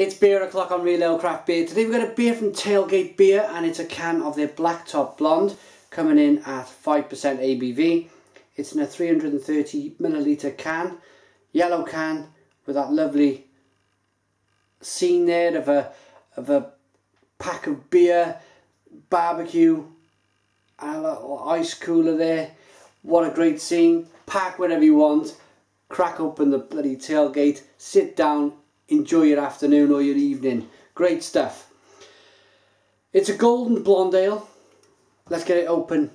It's beer o'clock on Real Ale Craft Beer. Today we've got a beer from Tailgate Beer, and it's a can of their BlackTop Blonde, coming in at 5% ABV. It's in a 330ml can, yellow can, with that lovely scene there of a pack of beer, barbecue, and a little ice cooler there. What a great scene. Pack whatever you want, crack open the bloody tailgate, sit down, enjoy your afternoon or your evening. Great stuff. It's a golden blonde ale. Let's get it open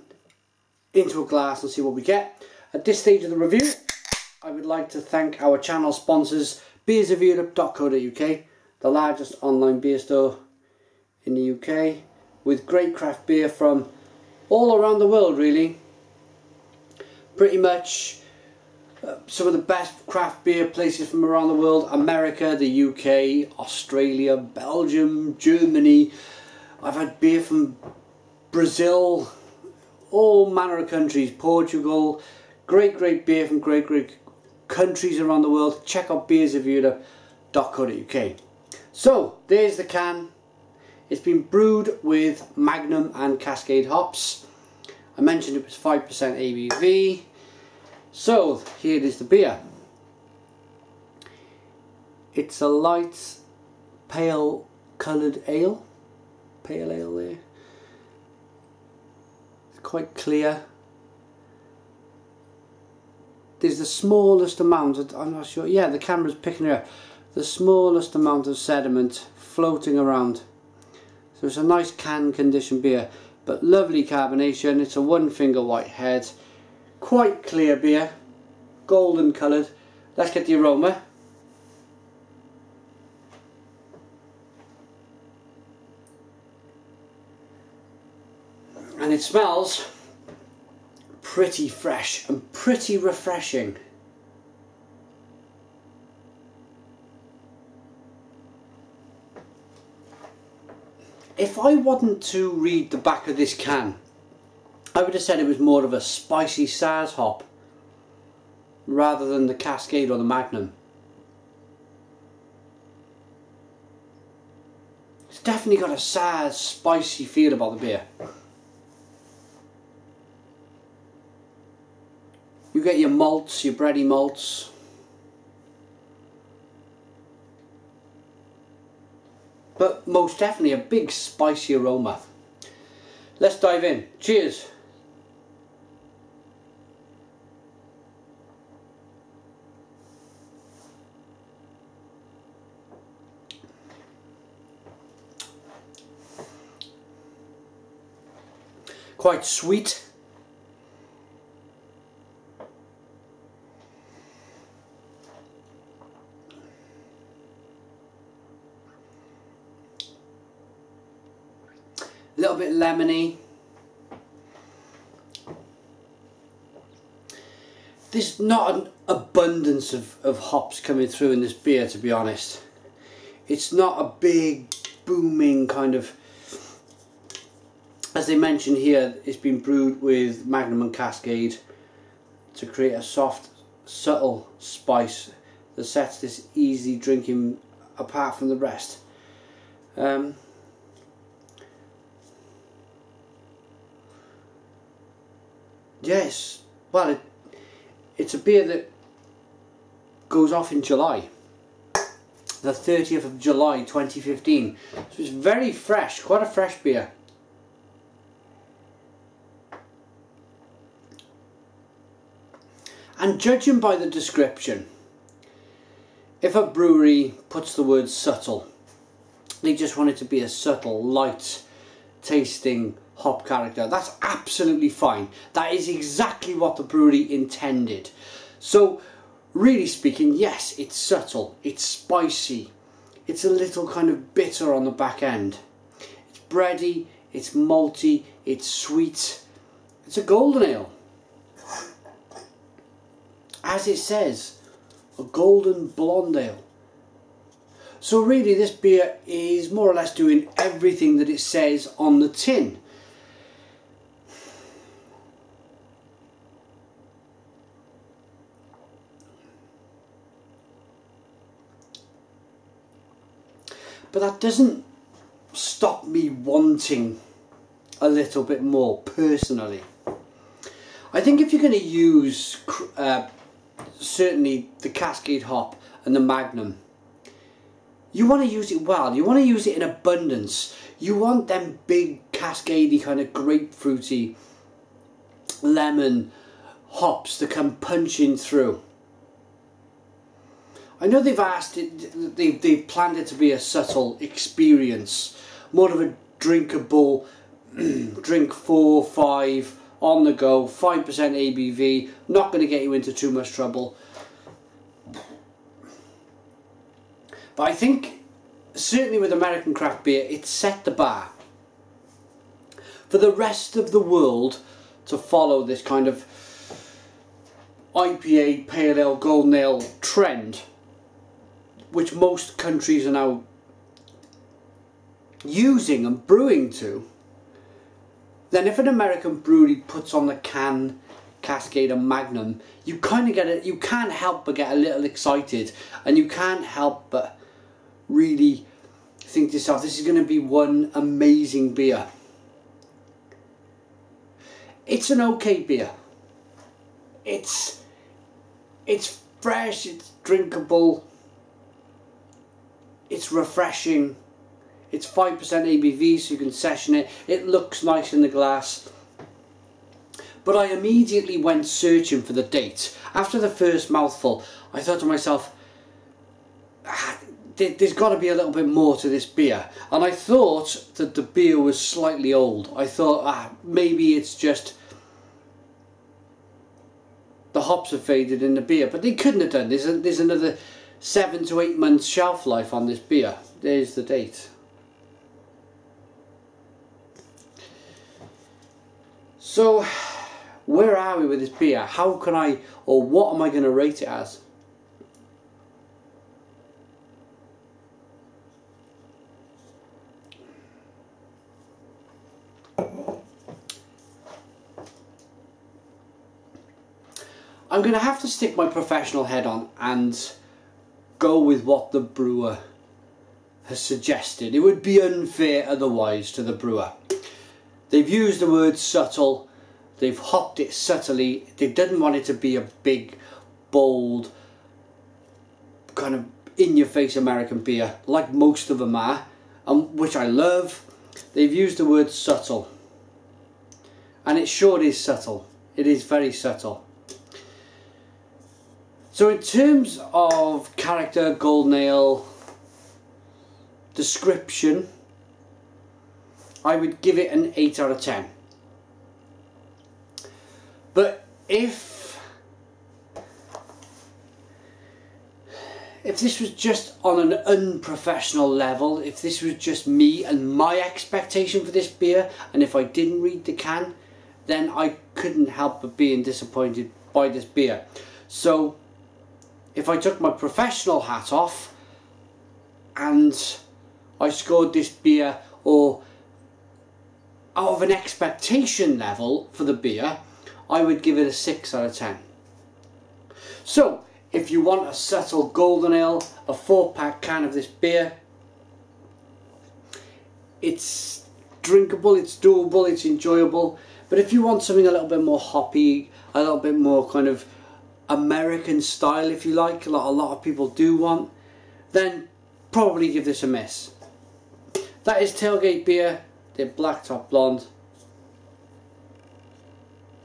into a glass and see what we get. At this stage of the review, I would like to thank our channel sponsors, beersofeurope.co.uk, the largest online beer store in the UK, with great craft beer from all around the world, really. Pretty much some of the best craft beer places from around the world: America, the UK, Australia, Belgium, Germany. I've had beer from Brazil, all manner of countries, Portugal. Great beer from great countries around the world. Check out beersofeurope.co.uk. So there's the can. It's been brewed with Magnum and Cascade hops. I mentioned it was 5% ABV. So here is the beer. It's a light pale coloured ale. Pale ale there. It's quite clear. There's the smallest amount, I'm not sure, yeah, the camera's picking it up. The smallest amount of sediment floating around. So it's a nice can condition beer, but lovely carbonation. It's a one finger white head. Quite clear beer, golden coloured. Let's get the aroma. And it smells pretty fresh and pretty refreshing. If I wasn't to read the back of this can, I would have said it was more of a spicy Saaz hop rather than the Cascade or the Magnum. It's definitely got a Saaz spicy feel about the beer. You get your malts, your bready malts. But most definitely a big spicy aroma. Let's dive in. Cheers. Quite sweet. A little bit lemony. There's not an abundance of hops coming through in this beer, to be honest. It's not a big booming kind of, as they mention here, it's been brewed with Magnum and Cascade to create a soft, subtle spice that sets this easy drinking apart from the rest. Yes, well, it's a beer that goes off in July, the 30th of July 2015, so it's very fresh, quite a fresh beer. And judging by the description, if a brewery puts the word subtle, they just want it to be a subtle, light tasting hop character. That's absolutely fine. That is exactly what the brewery intended. So really speaking, yes, it's subtle, it's spicy, it's a little kind of bitter on the back end. It's bready, it's malty, it's sweet. It's a golden ale. As it says, a golden blonde ale. So really this beer is more or less doing everything that it says on the tin. but that doesn't stop me wanting a little bit more personally. I think if you're going to use certainly the Cascade hop and the Magnum, you want to use it well. You want to use it in abundance. You want them big cascadey kind of grapefruity lemon hops to come punching through. I know they've asked it, they've planned it to be a subtle experience, more of a drinkable drink 4, 5 on the go, 5% ABV, not going to get you into too much trouble. But I think certainly with American craft beer, it set the bar for the rest of the world to follow this kind of IPA, pale ale, golden ale trend, which most countries are now using and brewing to. Then if an American brewery puts on the can Cascade and Magnum, you kind of get it, you can't help but get a little excited, and you can't help but really think to yourself, this is going to be one amazing beer. It's an okay beer. It's fresh, it's drinkable, it's refreshing, it's 5% ABV, so you can session it, it looks nice in the glass. But I immediately went searching for the date. After the first mouthful, I thought to myself, there's got to be a little bit more to this beer. And I thought that the beer was slightly old. I thought, maybe it's just the hops have faded in the beer. But they couldn't have done. There's another 7 to 8 months shelf life on this beer. There's the date. So, where are we with this beer? How can I, or what am I going to rate it as? I'm going to have to stick my professional head on and go with what the brewer has suggested. It would be unfair otherwise to the brewer. They've used the word subtle, they've hopped it subtly, they didn't want it to be a big, bold, kind of in-your-face American beer, like most of them are, and which I love. They've used the word subtle, and it sure is subtle. It is very subtle. So in terms of character, golden ale, description, I would give it an 8 out of 10. But if this was just on an unprofessional level, if this was just me and my expectation for this beer, and if I didn't read the can, then I couldn't help but being disappointed by this beer. So if I took my professional hat off and I scored this beer, or out of an expectation level for the beer, I would give it a 6 out of 10. So if you want a subtle golden ale, a 4-pack can of this beer, it's drinkable, it's doable, it's enjoyable. But if you want something a little bit more hoppy, a little bit more kind of American style, if you like, a lot of people do want, then probably give this a miss. That is Tailgate beer, they're BlackTop blonde,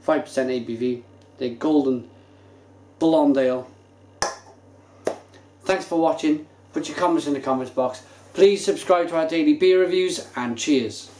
5% ABV, they're golden blonde ale. Thanks for watching, put your comments in the comments box, please subscribe to our daily beer reviews, and cheers.